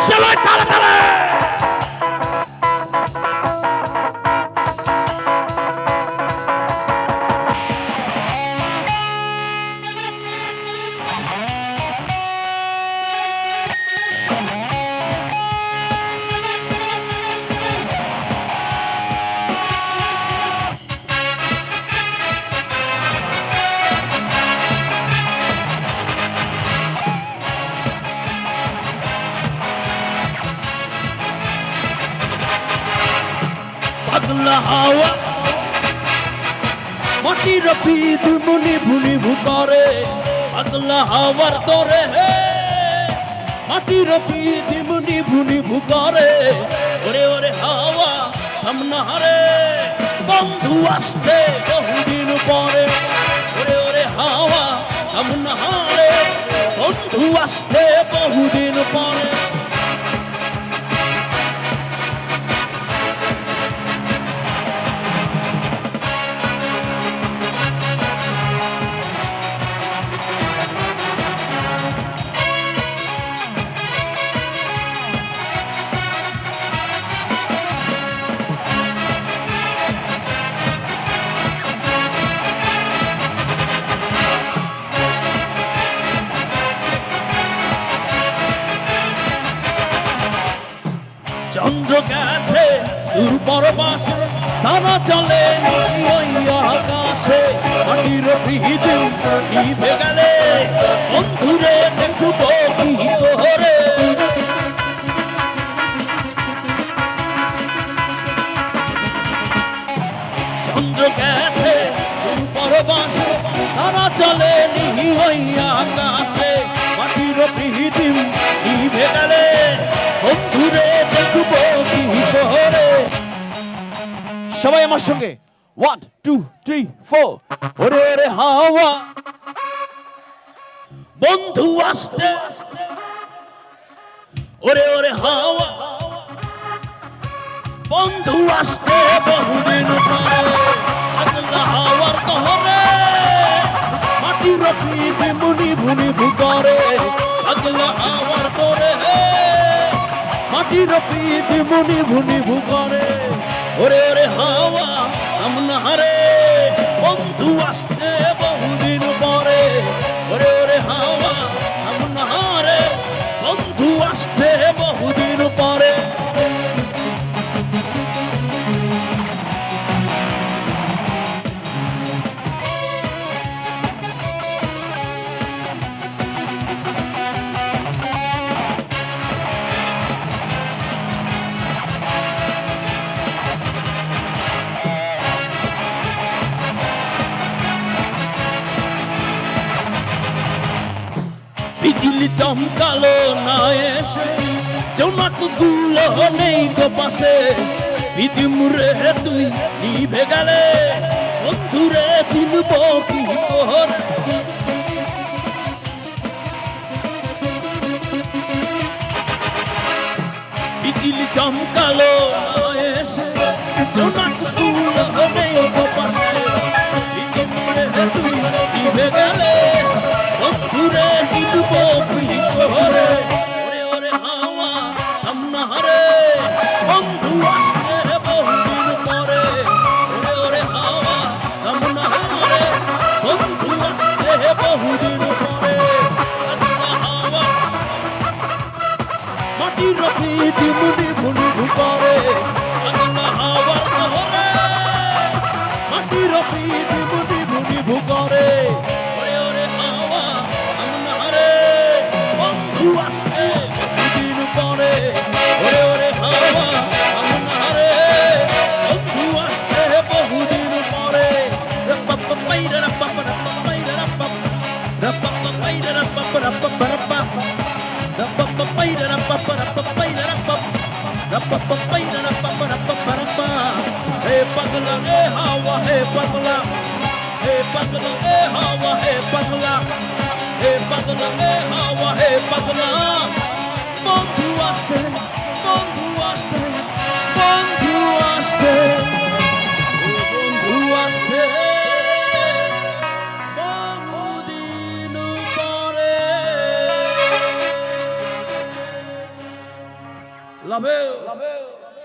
সবাই তালে তালে পাগলা হাওয়া মাটির পিদ মুনি ভুনি ভুকরে পাগলা হাওয়ার দরে হে মাটির পিদ মুনি ভুনি ভুকরে ওরে ওরে হাওয়া সামনা হারে বন্ধু আসছে বহুদিন পরে ওরে ওরে হাওয়া সামনা হারে বন্ধু আসছে বহুদিন পরে চন্দ্র গেছে দুর্বর বাসে তারা চলে ওই আকাশে মাটির পিদ নিভে গেলে বন্ধুরে দেখবো কি তোরে চন্দ্র গেছে দুর্বর বাসে তারা চলে ওই আকাশে মাটির পিদ নিভে গেলে বন্ধুরে দেখবো কি তোরে সবাই আমার সঙ্গে 1 2 3 4 ওরে ওরে হাওয়া বন্ধু আসতে ওরে ওরে হাওয়া বন্ধু আসতে বহুদিন পরে পাগলা হাওয়ার দরে মাটির পিদ মুনি ভুনি ভুকরে পাগলা হাওয়ার দরে মাটির পিদ মুনি ভুনি ভুকরে ওরে ওরে হাওয়া সামনা হারে বন্ধু আসতে বহুদিন পরে ওরে ওরে হাওয়া সামনা হারে বন্ধু আসতে বহুদিন পরে বিজলি চমকালো না এসে জোনাক দুলো নেই গো পাশে বিদিমুরে তুই নিভে গেলে বন্ধুরে চিনব কি তোরে বিজলি চমকালো না এসে জোনাক দুলো নেই গো পাশে বিদিমুরে তুই নিভে গেলে বন্ধুরে চিনব কি তোরে ওরে ওরে হাওয়া সামনা হারে বন্ধু আসতে বহুদিন পরে ওরে ওরে হাওয়া সামনা হারে বন্ধু আসতে বহুদিন পরে পাগলা হাওয়া মাটির পিদ মুনি ভুনি ভুকরে পাগলা হাওয়ার দরে মাটির পিদ মুনি ভুনি ভুকরে বন্ধু আসতে দুদিন পরে ওরে ওরে হাওয়া সামনা হারে বন্ধু আসতে বহুদিন পরে পাইরা हे पगला ए हवा हे पगला ए हवा हे पगला हे पगला ए हवा हे पगला बंधु आस्ते बंधु आस्ते बंधु आस्ते बंधु आस्ते बहुदिन লাভ ইউ।